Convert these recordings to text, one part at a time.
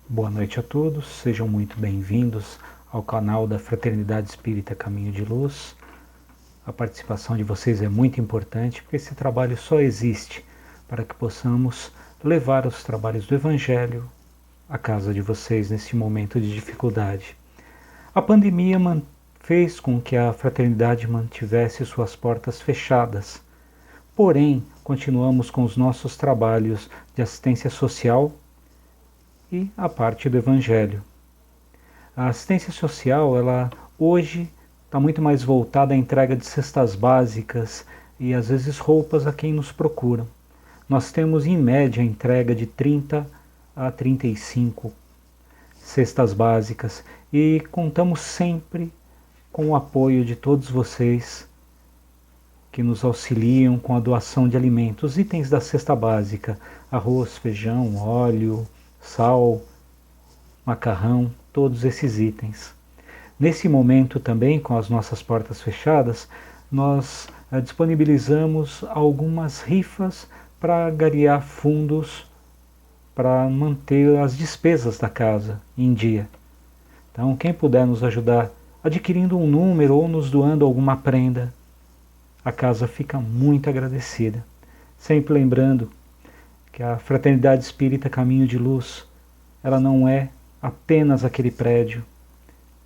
Boa noite a todos, sejam muito bem-vindos ao canal da Fraternidade Espírita Caminho de Luz. A participação de vocês é muito importante porque esse trabalho só existe para que possamos levar os trabalhos do Evangelho à casa de vocês nesse momento de dificuldade. A pandemia fez com que a Fraternidade mantivesse suas portas fechadas, porém continuamos com os nossos trabalhos de assistência social e a parte do Evangelho. A assistência social, ela hoje está muito mais voltada à entrega de cestas básicas e às vezes roupas a quem nos procura. Nós temos em média a entrega de 30 a 35 cestas básicas e contamos sempre com o apoio de todos vocês que nos auxiliam com a doação de alimentos, itens da cesta básica, arroz, feijão, óleo, sal, macarrão, todos esses itens. Nesse momento também, com as nossas portas fechadas, nós disponibilizamos algumas rifas para angariar fundos para manter as despesas da casa em dia. Então, quem puder nos ajudar adquirindo um número ou nos doando alguma prenda, a casa fica muito agradecida. Sempre lembrando que a Fraternidade Espírita Caminho de Luz, ela não é apenas aquele prédio.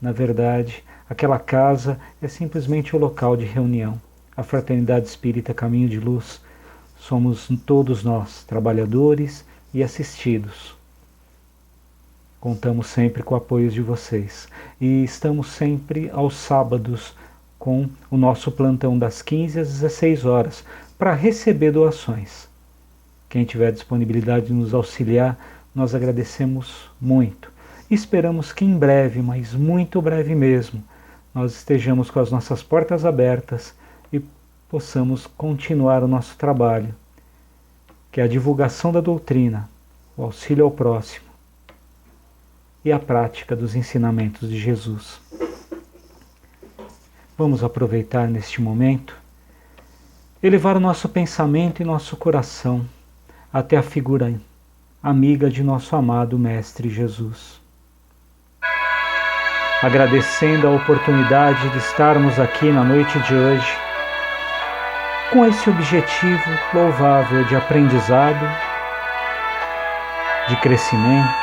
Na verdade, aquela casa é simplesmente o local de reunião. A Fraternidade Espírita Caminho de Luz somos todos nós, trabalhadores e assistidos. Contamos sempre com o apoio de vocês. E estamos sempre aos sábados com o nosso plantão das 15 às 16 horas para receber doações. Quem tiver disponibilidade de nos auxiliar, nós agradecemos muito. Esperamos que em breve, mas muito breve mesmo, nós estejamos com as nossas portas abertas e possamos continuar o nosso trabalho, que é a divulgação da doutrina, o auxílio ao próximo e a prática dos ensinamentos de Jesus. Vamos aproveitar neste momento, elevar o nosso pensamento e nosso coração até a figura amiga de nosso amado Mestre Jesus. Agradecendo a oportunidade de estarmos aqui na noite de hoje, com esse objetivo louvável de aprendizado, de crescimento,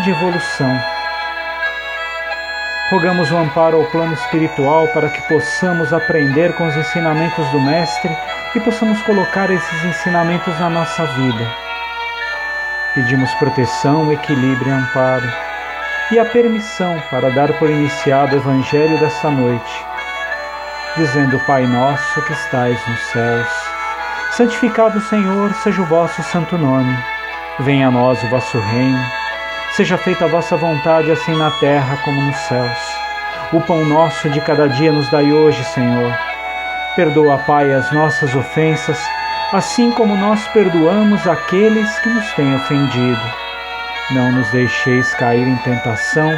de evolução. Rogamos o amparo ao plano espiritual para que possamos aprender com os ensinamentos do Mestre e possamos colocar esses ensinamentos na nossa vida. Pedimos proteção, equilíbrio e amparo, e a permissão para dar por iniciado o Evangelho desta noite, dizendo: Pai nosso que estais nos céus, santificado, Senhor, seja o vosso santo nome. Venha a nós o vosso reino. Seja feita a vossa vontade, assim na terra como nos céus. O pão nosso de cada dia nos dai hoje, Senhor. Perdoa, Pai, as nossas ofensas, assim como nós perdoamos aqueles que nos têm ofendido. Não nos deixeis cair em tentação,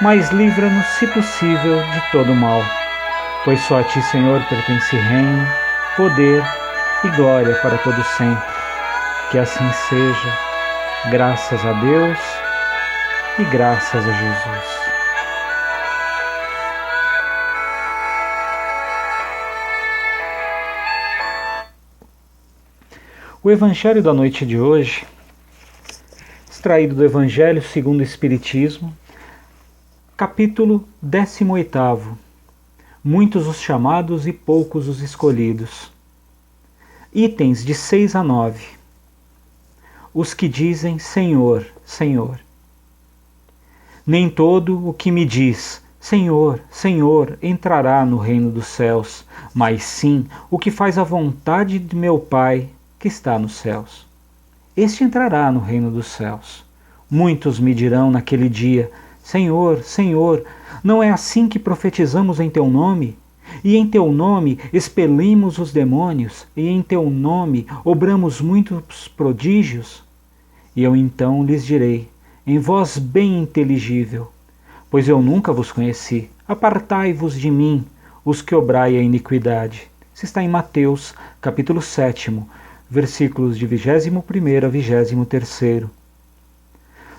mas livra-nos, se possível, de todo mal. Pois só a Ti, Senhor, pertence reino, poder e glória para todo sempre. Que assim seja, graças a Deus e graças a Jesus. O Evangelho da noite de hoje, extraído do Evangelho segundo o Espiritismo, capítulo 18, muitos os chamados e poucos os escolhidos. Itens de 6 a 9. Os que dizem Senhor, Senhor. Nem todo o que me diz Senhor, Senhor entrará no reino dos céus, mas sim o que faz a vontade de meu Pai que está nos céus. Este entrará no reino dos céus. Muitos me dirão naquele dia: Senhor, Senhor, não é assim que profetizamos em Teu nome? E em Teu nome expelimos os demônios, e em Teu nome obramos muitos prodígios? E eu então lhes direi, em voz bem inteligível: pois eu nunca vos conheci, apartai-vos de mim, os que obrai a iniquidade. Isso está em Mateus, capítulo 7, versículos de 21º a 23º.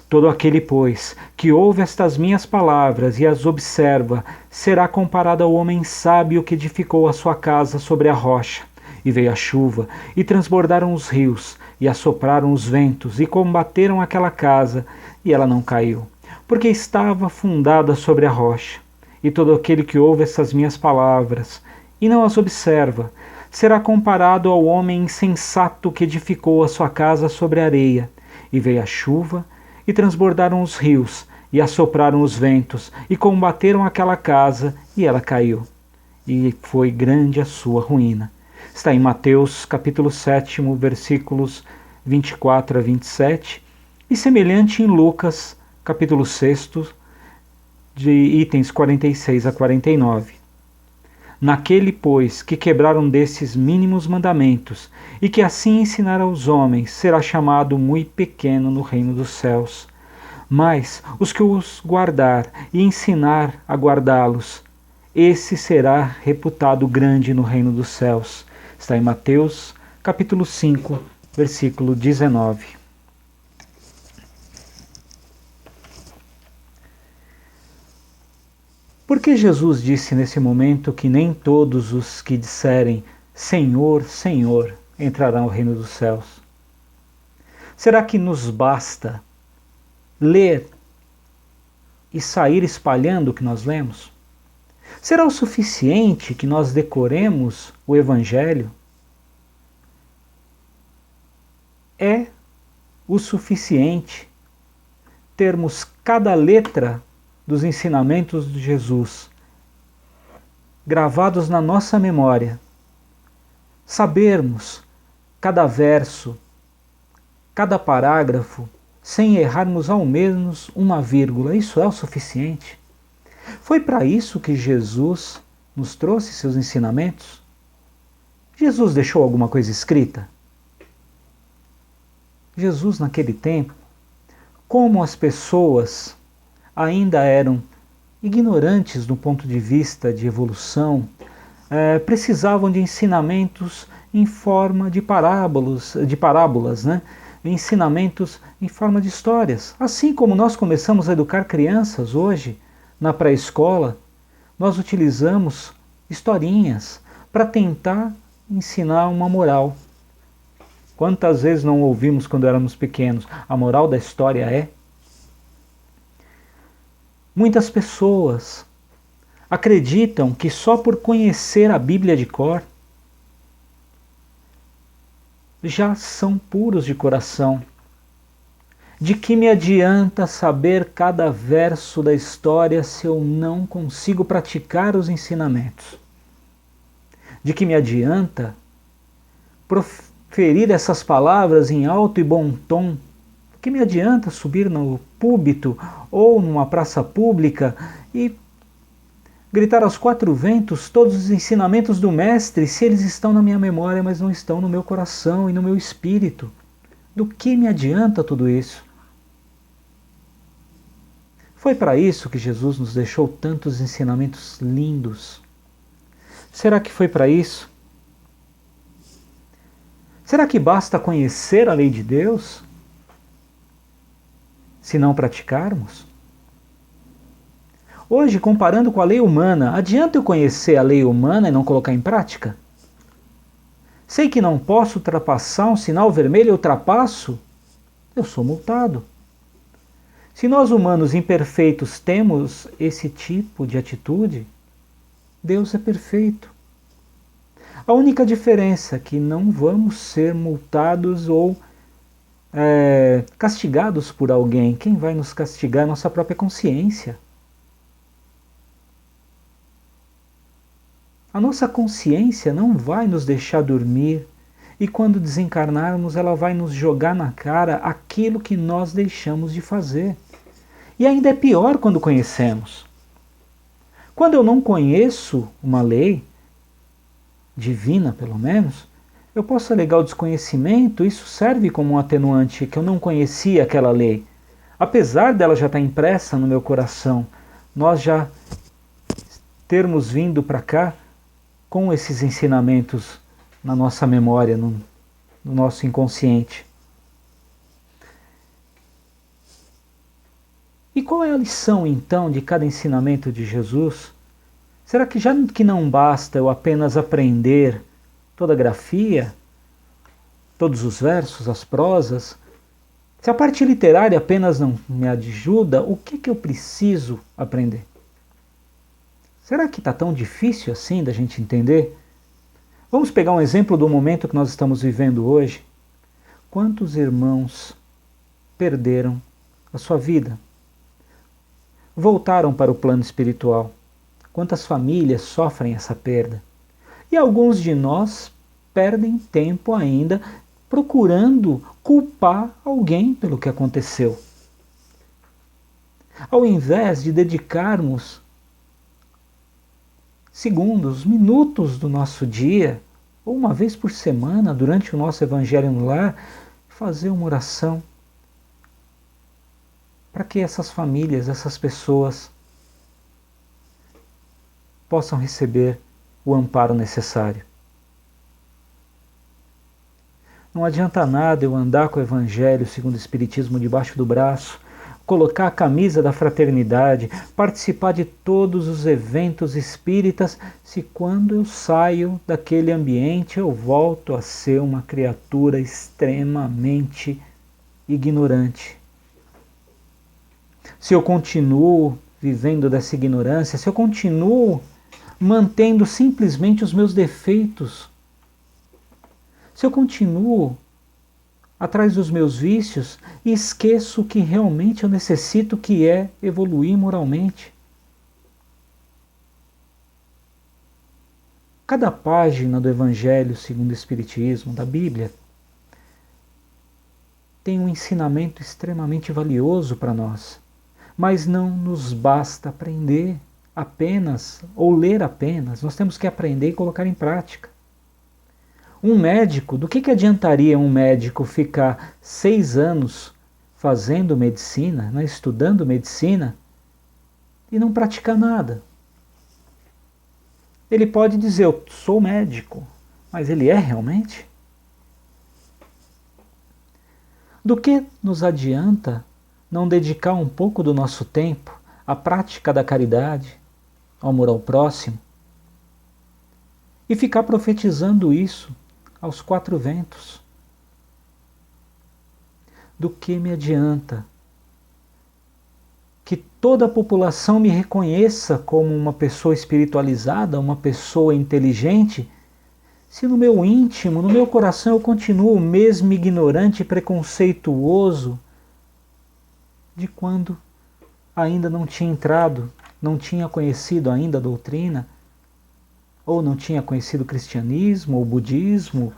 Todo aquele, pois, que ouve estas minhas palavras e as observa, será comparado ao homem sábio que edificou a sua casa sobre a rocha. E veio a chuva, e transbordaram os rios, e assopraram os ventos, e combateram aquela casa, e ela não caiu, porque estava fundada sobre a rocha. E todo aquele que ouve essas minhas palavras, e não as observa, será comparado ao homem insensato que edificou a sua casa sobre a areia. E veio a chuva, e transbordaram os rios, e assopraram os ventos, e combateram aquela casa, e ela caiu. E foi grande a sua ruína. Está em Mateus capítulo 7, versículos 24 a 27, e semelhante em Lucas capítulo 6, de itens 46 a 49. Naquele, pois, que quebraram desses mínimos mandamentos, e que assim ensinar aos homens, será chamado muito pequeno no reino dos céus. Mas os que os guardar e ensinar a guardá-los, esse será reputado grande no reino dos céus. Está em Mateus capítulo 5, versículo 19. Porque Jesus disse nesse momento que nem todos os que disserem Senhor, Senhor entrarão no reino dos céus? Será que nos basta ler e sair espalhando o que nós lemos? Será o suficiente que nós decoremos o Evangelho? É o suficiente termos cada letra dos ensinamentos de Jesus gravados na nossa memória, sabermos cada verso, cada parágrafo, sem errarmos ao menos uma vírgula? Isso é o suficiente? Foi para isso que Jesus nos trouxe seus ensinamentos? Jesus deixou alguma coisa escrita? Jesus, naquele tempo, como as pessoas ainda eram ignorantes do ponto de vista de evolução, precisavam de ensinamentos em forma de parábolas, né? Ensinamentos em forma de histórias. Assim como nós começamos a educar crianças hoje, na pré-escola, nós utilizamos historinhas para tentar ensinar uma moral. Quantas vezes não ouvimos quando éramos pequenos? A moral da história é... Muitas pessoas acreditam que só por conhecer a Bíblia de cor já são puros de coração. De que me adianta saber cada verso da história se eu não consigo praticar os ensinamentos? De que me adianta proferir essas palavras em alto e bom tom? O que me adianta subir no púlpito ou numa praça pública e gritar aos quatro ventos todos os ensinamentos do Mestre se eles estão na minha memória, mas não estão no meu coração e no meu espírito? Do que me adianta tudo isso? Foi para isso que Jesus nos deixou tantos ensinamentos lindos. Será que foi para isso? Será que basta conhecer a lei de Deus se não praticarmos? Hoje, comparando com a lei humana, adianta eu conhecer a lei humana e não colocar em prática? Sei que não posso ultrapassar um sinal vermelho e ultrapasso, eu sou multado. Se nós humanos imperfeitos temos esse tipo de atitude, Deus é perfeito. A única diferença é que não vamos ser multados ou castigados por alguém. Quem vai nos castigar é a nossa própria consciência. A nossa consciência não vai nos deixar dormir, e quando desencarnarmos ela vai nos jogar na cara aquilo que nós deixamos de fazer. E ainda é pior quando conhecemos. Quando eu não conheço uma lei, divina pelo menos, eu posso alegar o desconhecimento, isso serve como um atenuante, que eu não conhecia aquela lei. Apesar dela já estar impressa no meu coração, nós já termos vindo para cá com esses ensinamentos na nossa memória, no no nosso inconsciente. E qual é a lição, então, de cada ensinamento de Jesus? Será que já que não basta eu apenas aprender toda a grafia, todos os versos, as prosas, se a parte literária apenas não me ajuda, o que eu preciso aprender? Será que está tão difícil assim da gente entender? Vamos pegar um exemplo do momento que nós estamos vivendo hoje. Quantos irmãos perderam a sua vida? Voltaram para o plano espiritual? Quantas famílias sofrem essa perda? E alguns de nós perdem tempo ainda procurando culpar alguém pelo que aconteceu. Ao invés de dedicarmos segundos, minutos do nosso dia, ou uma vez por semana, durante o nosso Evangelho no Lar, fazer uma oração para que essas famílias, essas pessoas possam receber o amparo necessário. Não adianta nada eu andar com o Evangelho segundo o Espiritismo debaixo do braço, colocar a camisa da fraternidade, participar de todos os eventos espíritas, se quando eu saio daquele ambiente eu volto a ser uma criatura extremamente ignorante. Se eu continuo vivendo dessa ignorância, se eu continuo mantendo simplesmente os meus defeitos, se eu continuo atrás dos meus vícios e esqueço o que realmente eu necessito, que é evoluir moralmente. Cada página do Evangelho segundo o Espiritismo, da Bíblia, tem um ensinamento extremamente valioso para nós, mas não nos basta aprender apenas ou ler apenas, nós temos que aprender e colocar em prática. Um médico, do que adiantaria um médico ficar 6 anos fazendo medicina, né, estudando medicina, e não praticar nada? Ele pode dizer, eu sou médico, mas ele é realmente? Do que nos adianta não dedicar um pouco do nosso tempo à prática da caridade, ao amor ao próximo, e ficar profetizando isso aos 4 ventos? Do que me adianta que toda a população me reconheça como uma pessoa espiritualizada, uma pessoa inteligente, se no meu íntimo, no meu coração eu continuo o mesmo ignorante e preconceituoso de quando ainda não tinha entrado, não tinha conhecido ainda a doutrina, ou não tinha conhecido o cristianismo, ou o budismo,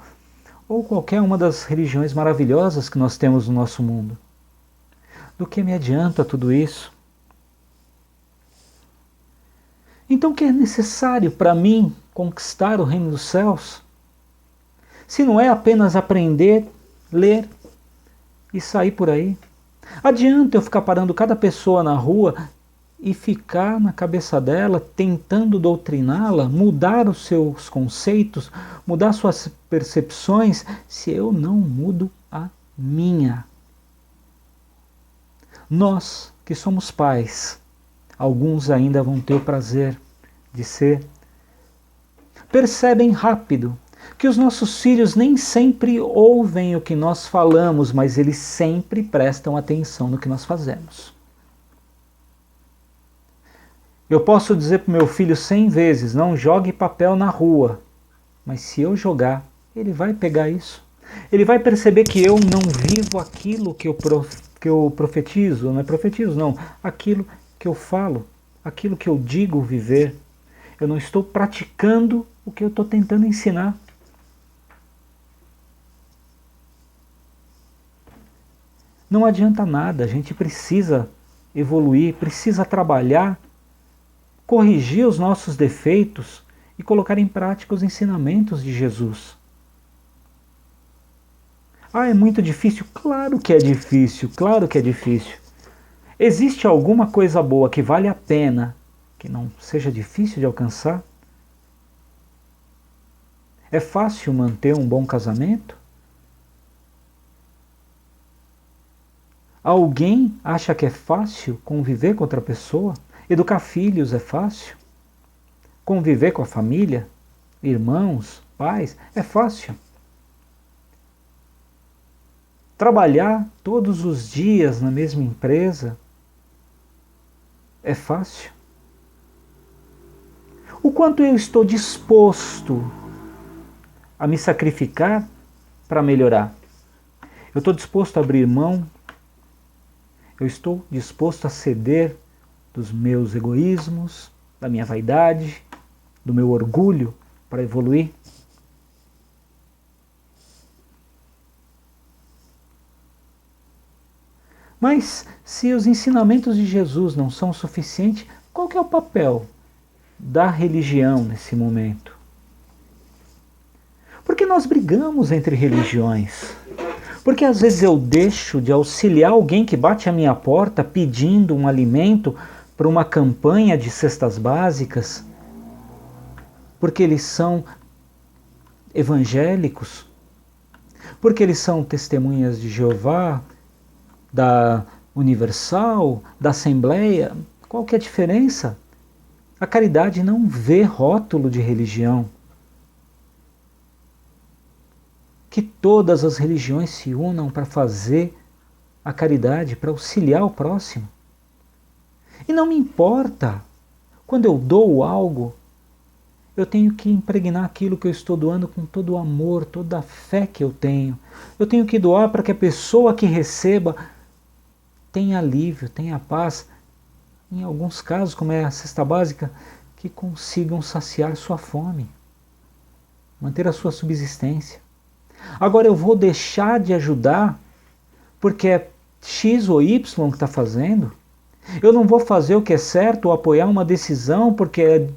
ou qualquer uma das religiões maravilhosas que nós temos no nosso mundo? Do que me adianta tudo isso? Então o que é necessário para mim conquistar o reino dos céus? Se não é apenas aprender, ler e sair por aí? Adianta eu ficar parando cada pessoa na rua e ficar na cabeça dela, tentando doutriná-la, mudar os seus conceitos, mudar suas percepções, se eu não mudo a minha? Nós que somos pais, alguns ainda vão ter o prazer de ser, percebem rápido que os nossos filhos nem sempre ouvem o que nós falamos, mas eles sempre prestam atenção no que nós fazemos. Eu posso dizer para o meu filho 100 vezes, não jogue papel na rua, mas se eu jogar, ele vai pegar isso. Ele vai perceber que eu não vivo aquilo que eu profetizo, não é profetizo não, aquilo que eu falo, aquilo que eu digo viver. Eu não estou praticando o que eu estou tentando ensinar. Não adianta nada, a gente precisa evoluir, precisa trabalhar, corrigir os nossos defeitos e colocar em prática os ensinamentos de Jesus. Ah, é muito difícil? Claro que é difícil, claro que é difícil. Existe alguma coisa boa que vale a pena, que não seja difícil de alcançar? É fácil manter um bom casamento? Alguém acha que é fácil conviver com outra pessoa? Educar filhos é fácil? Conviver com a família, irmãos, pais, é fácil? Trabalhar todos os dias na mesma empresa é fácil? O quanto eu estou disposto a me sacrificar para melhorar? Eu estou disposto a abrir mão? Eu estou disposto a ceder dos meus egoísmos, da minha vaidade, do meu orgulho para evoluir? Mas se os ensinamentos de Jesus não são suficientes, qual que é o papel da religião nesse momento? Porque nós brigamos entre religiões. Porque às vezes eu deixo de auxiliar alguém que bate à minha porta pedindo um alimento para uma campanha de cestas básicas, porque eles são evangélicos, porque eles são testemunhas de Jeová, da Universal, da Assembleia. Qual que é a diferença? A caridade não vê rótulo de religião. Que todas as religiões se unam para fazer a caridade, para auxiliar o próximo. E não me importa, quando eu dou algo, eu tenho que impregnar aquilo que eu estou doando com todo o amor, toda a fé que eu tenho. Eu tenho que doar para que a pessoa que receba tenha alívio, tenha paz. Em alguns casos, como é a cesta básica, que consigam saciar sua fome, manter a sua subsistência. Agora eu vou deixar de ajudar porque é X ou Y que está fazendo? Eu não vou fazer o que é certo ou apoiar uma decisão porque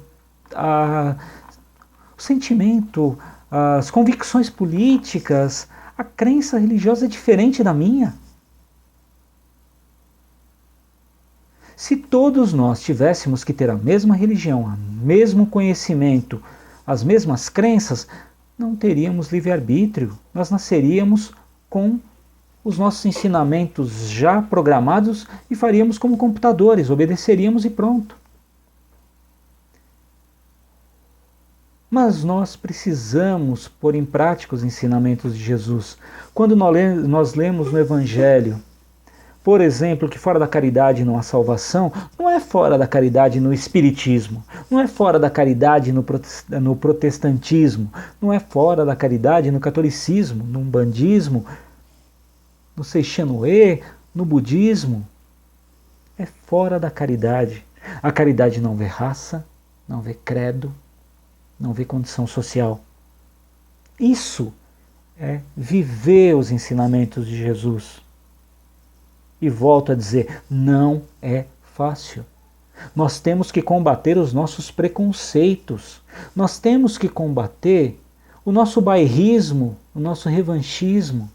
o sentimento, as convicções políticas, a crença religiosa é diferente da minha? Se todos nós tivéssemos que ter a mesma religião, o mesmo conhecimento, as mesmas crenças, não teríamos livre-arbítrio. Nós nasceríamos com os nossos ensinamentos já programados e faríamos como computadores, obedeceríamos e pronto. Mas nós precisamos pôr em prática os ensinamentos de Jesus. Quando nós lemos no Evangelho, por exemplo, que fora da caridade não há salvação, não é fora da caridade no espiritismo, não é fora da caridade no protestantismo, não é fora da caridade no catolicismo, no umbandismo, no seixanoe, no budismo. É fora da caridade. A caridade não vê raça, não vê credo, não vê condição social. Isso é viver os ensinamentos de Jesus. E volto a dizer, não é fácil. Nós temos que combater os nossos preconceitos. Nós temos que combater o nosso bairrismo, o nosso revanchismo.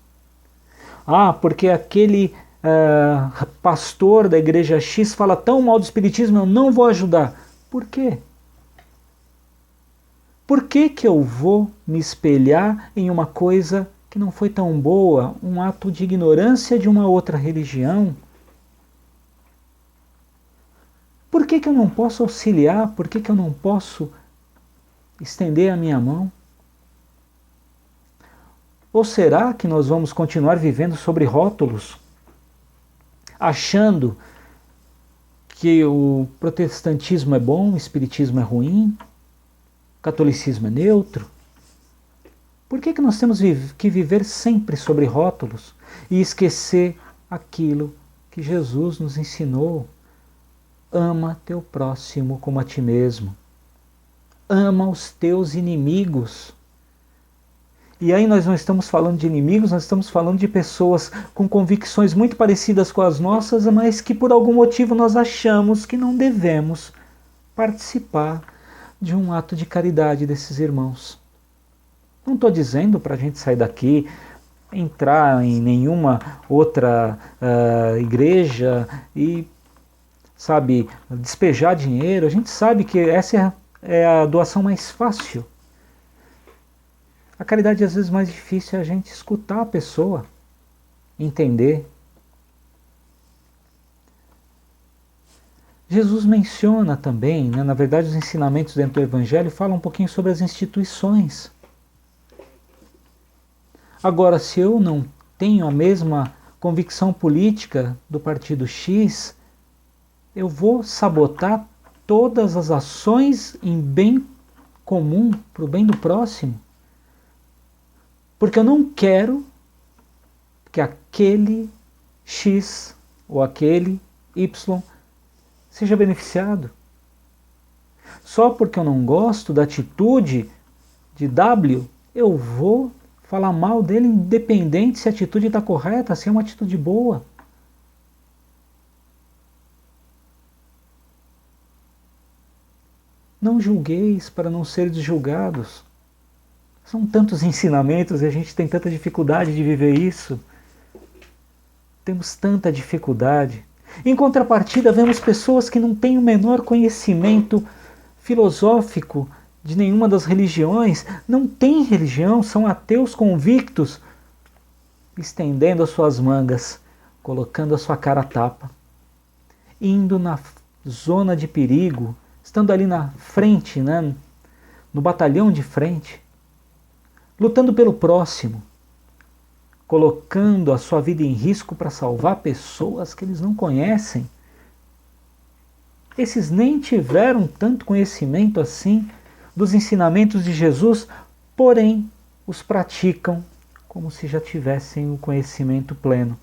Porque aquele pastor da igreja X fala tão mal do espiritismo, eu não vou ajudar. Por quê? Por que eu vou me espelhar em uma coisa que não foi tão boa, um ato de ignorância de uma outra religião? Por que eu não posso auxiliar? Por que eu não posso estender a minha mão? Ou será que nós vamos continuar vivendo sobre rótulos, achando que o protestantismo é bom, o espiritismo é ruim, o catolicismo é neutro? Por que nós temos que viver sempre sobre rótulos e esquecer aquilo que Jesus nos ensinou? Ama teu próximo como a ti mesmo. Ama os teus inimigos. E aí nós não estamos falando de inimigos, nós estamos falando de pessoas com convicções muito parecidas com as nossas, mas que por algum motivo nós achamos que não devemos participar de um ato de caridade desses irmãos. Não estou dizendo para a gente sair daqui, entrar em nenhuma outra igreja e, despejar dinheiro. A gente sabe que essa é a doação mais fácil. A caridade às vezes mais difícil é a gente escutar a pessoa, entender. Jesus menciona também, né, na verdade os ensinamentos dentro do Evangelho falam um pouquinho sobre as instituições. Agora, se eu não tenho a mesma convicção política do partido X, eu vou sabotar todas as ações em bem comum, para o bem do próximo. Porque eu não quero que aquele X ou aquele Y seja beneficiado. Só porque eu não gosto da atitude de W, eu vou falar mal dele independente se a atitude está correta, se é uma atitude boa. Não julgueis para não seres julgados. São tantos ensinamentos e a gente tem tanta dificuldade de viver isso. Temos tanta dificuldade. Em contrapartida, vemos pessoas que não têm o menor conhecimento filosófico de nenhuma das religiões, não têm religião, são ateus convictos, estendendo as suas mangas, colocando a sua cara a tapa, indo na zona de perigo, estando ali na frente, né, no batalhão de frente, lutando pelo próximo, colocando a sua vida em risco para salvar pessoas que eles não conhecem. Esses nem tiveram tanto conhecimento assim dos ensinamentos de Jesus, porém os praticam como se já tivessem o conhecimento pleno.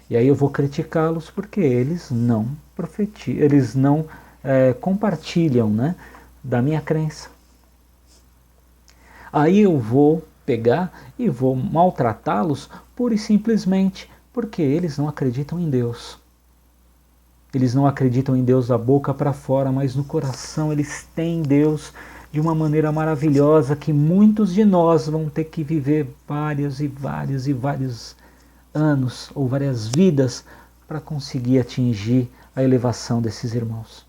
E aí eu vou criticá-los porque eles não compartilham, né, da minha crença. Aí eu vou pegar e vou maltratá-los pura e simplesmente porque eles não acreditam em Deus. Eles não acreditam em Deus da boca para fora, mas no coração eles têm Deus de uma maneira maravilhosa que muitos de nós vão ter que viver vários anos ou várias vidas para conseguir atingir a elevação desses irmãos.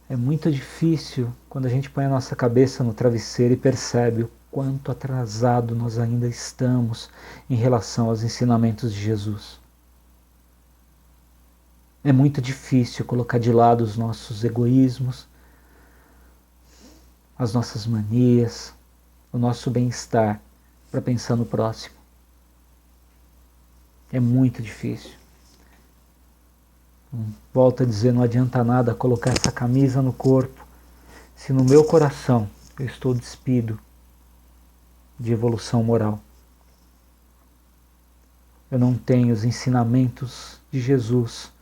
É muito difícil quando a gente põe a nossa cabeça no travesseiro e percebe o quanto atrasado nós ainda estamos em relação aos ensinamentos de Jesus. É muito difícil colocar de lado os nossos egoísmos, as nossas manias, o nosso bem-estar para pensar no próximo. É muito difícil. Volto a dizer, não adianta nada colocar essa camisa no corpo se no meu coração eu estou despido de evolução moral. Eu não tenho os ensinamentos de Jesus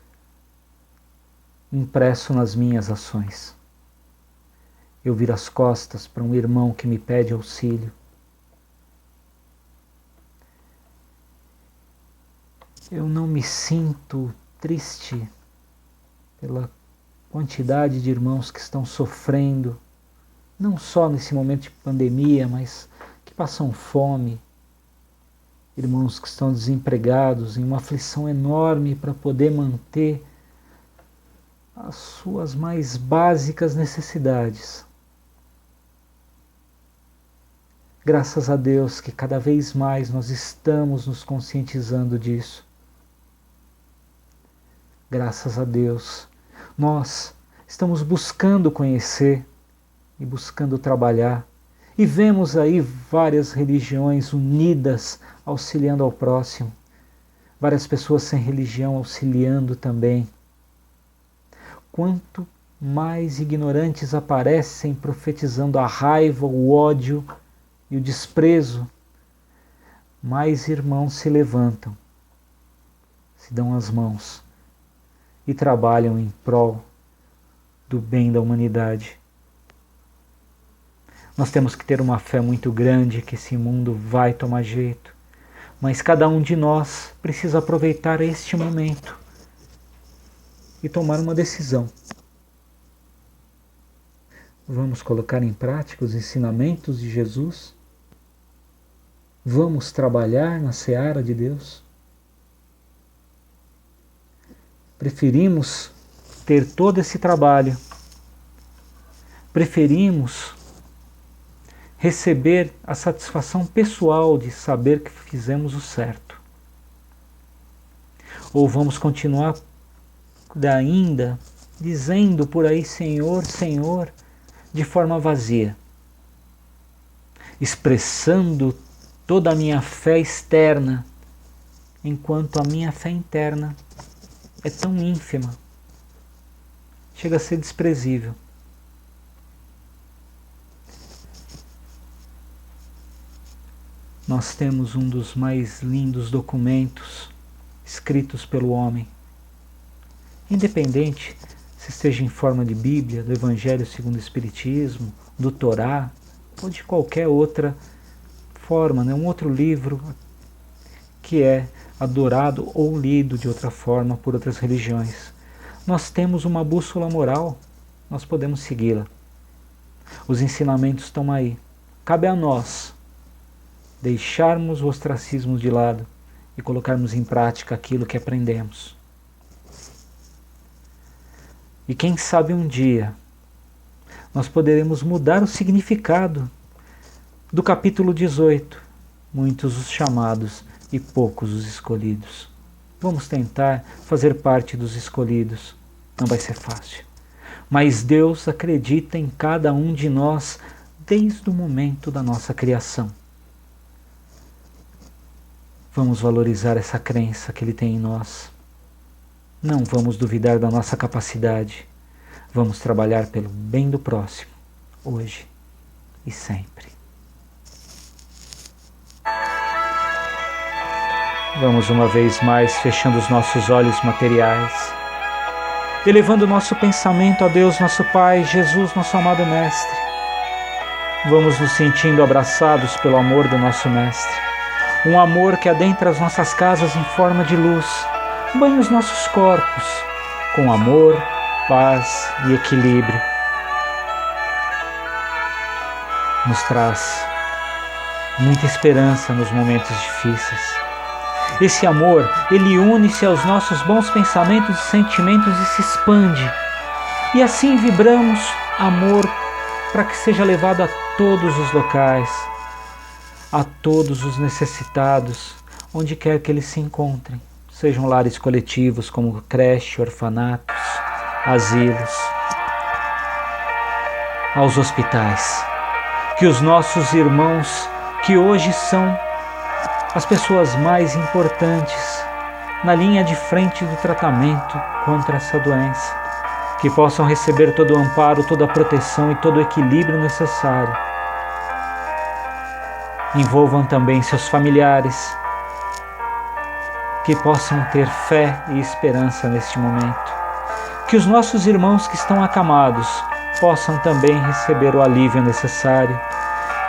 impresso nas minhas ações. Eu viro as costas para um irmão que me pede auxílio. Eu não me sinto triste pela quantidade de irmãos que estão sofrendo, não só nesse momento de pandemia, mas que passam fome, irmãos que estão desempregados, em uma aflição enorme para poder manter as suas mais básicas necessidades. Graças a Deus que cada vez mais nós estamos nos conscientizando disso. Graças a Deus, nós estamos buscando conhecer e buscando trabalhar. E vemos aí várias religiões unidas auxiliando ao próximo. Várias pessoas sem religião auxiliando também. Quanto mais ignorantes aparecem profetizando a raiva, o ódio e o desprezo, mais irmãos se levantam, se dão as mãos e trabalham em prol do bem da humanidade. Nós temos que ter uma fé muito grande que esse mundo vai tomar jeito, mas cada um de nós precisa aproveitar este momento e tomar uma decisão. Vamos colocar em prática os ensinamentos de Jesus? Vamos trabalhar na seara de Deus? Preferimos ter todo esse trabalho, preferimos receber a satisfação pessoal de saber que fizemos o certo? Ou vamos continuar ainda dizendo por aí Senhor, Senhor, de forma vazia, expressando toda a minha fé externa, enquanto a minha fé interna é tão ínfima, chega a ser desprezível. Nós temos um dos mais lindos documentos escritos pelo homem, independente se esteja em forma de Bíblia, do Evangelho segundo o Espiritismo, do Torá, ou de qualquer outra forma, um outro livro que é adorado ou lido de outra forma por outras religiões. Nós temos uma bússola moral, nós podemos segui-la. Os ensinamentos estão aí. Cabe a nós deixarmos o ostracismo de lado e colocarmos em prática aquilo que aprendemos. E quem sabe um dia nós poderemos mudar o significado do capítulo 18. Muitos os chamados e poucos os escolhidos. Vamos tentar fazer parte dos escolhidos. Não vai ser fácil. Mas Deus acredita em cada um de nós desde o momento da nossa criação. Vamos valorizar essa crença que Ele tem em nós. Não vamos duvidar da nossa capacidade. Vamos trabalhar pelo bem do próximo, hoje e sempre. Vamos uma vez mais fechando os nossos olhos materiais, elevando o nosso pensamento a Deus, nosso Pai, Jesus, nosso amado Mestre. Vamos nos sentindo abraçados pelo amor do nosso Mestre, um amor que adentra as nossas casas em forma de luz, banha os nossos corpos com amor, paz e equilíbrio. Nos traz muita esperança nos momentos difíceis. Esse amor, ele une-se aos nossos bons pensamentos e sentimentos e se expande. E assim vibramos amor para que seja levado a todos os locais, a todos os necessitados, onde quer que eles se encontrem. Sejam lares coletivos como creche, orfanatos, asilos, aos hospitais. Que os nossos irmãos, que hoje são as pessoas mais importantes na linha de frente do tratamento contra essa doença, que possam receber todo o amparo, toda a proteção e todo o equilíbrio necessário. Envolvam também seus familiares, que possam ter fé e esperança neste momento. Que os nossos irmãos que estão acamados possam também receber o alívio necessário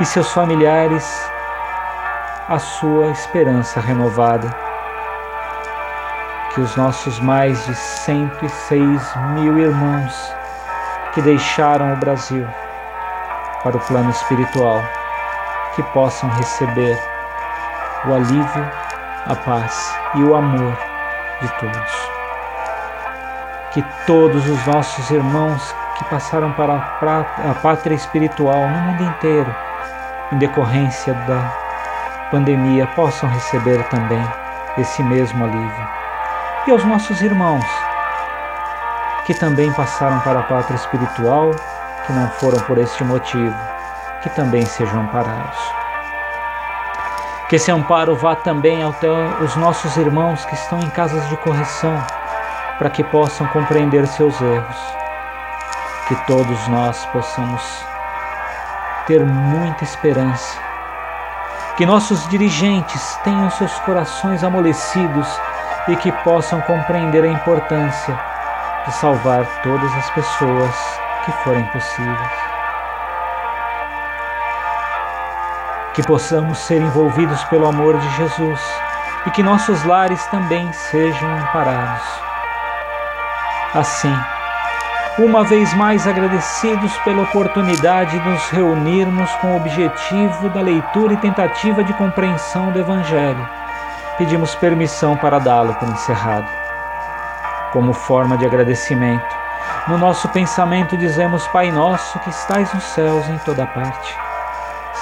e seus familiares a sua esperança renovada. Que os nossos mais de 106.000 irmãos que deixaram o Brasil para o plano espiritual, que possam receber o alívio, a paz e o amor de todos. Que todos os nossos irmãos que passaram para a pátria espiritual no mundo inteiro, em decorrência da pandemia, possam receber também esse mesmo alívio. E aos nossos irmãos que também passaram para a pátria espiritual, que não foram por este motivo, que também sejam amparados. Que esse amparo vá também até os nossos irmãos que estão em casas de correção, para que possam compreender seus erros. Que todos nós possamos ter muita esperança. Que nossos dirigentes tenham seus corações amolecidos e que possam compreender a importância de salvar todas as pessoas que forem possíveis. Que possamos ser envolvidos pelo amor de Jesus e que nossos lares também sejam amparados. Assim, uma vez mais agradecidos pela oportunidade de nos reunirmos com o objetivo da leitura e tentativa de compreensão do Evangelho, pedimos permissão para dá-lo por encerrado. Como forma de agradecimento, no nosso pensamento dizemos: Pai nosso que estais nos céus em toda parte,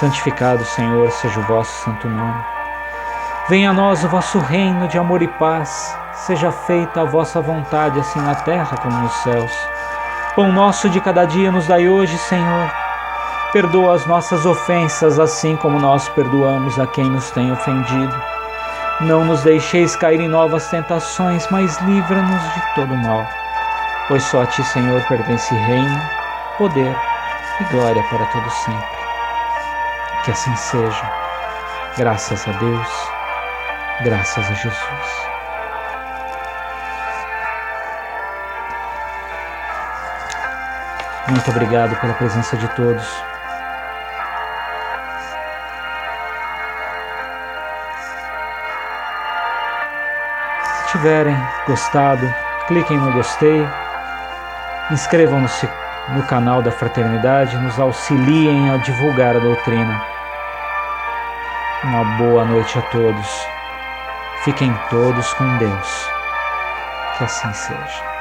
Santificado, Senhor, seja o vosso santo nome. Venha a nós o vosso reino de amor e paz. Seja feita a vossa vontade, assim na terra como nos céus. Pão nosso de cada dia nos dai hoje, Senhor. Perdoa as nossas ofensas, assim como nós perdoamos a quem nos tem ofendido. Não nos deixeis cair em novas tentações, mas livra-nos de todo mal. Pois só a ti, Senhor, pertence reino, poder e glória para todo sempre. Que assim seja. Graças a Deus. Graças a Jesus. Muito obrigado pela presença de todos. Se tiverem gostado, cliquem no gostei, inscrevam-se no canal da Fraternidade, nos auxiliem a divulgar a doutrina. Uma boa noite a todos. Fiquem todos com Deus. Que assim seja.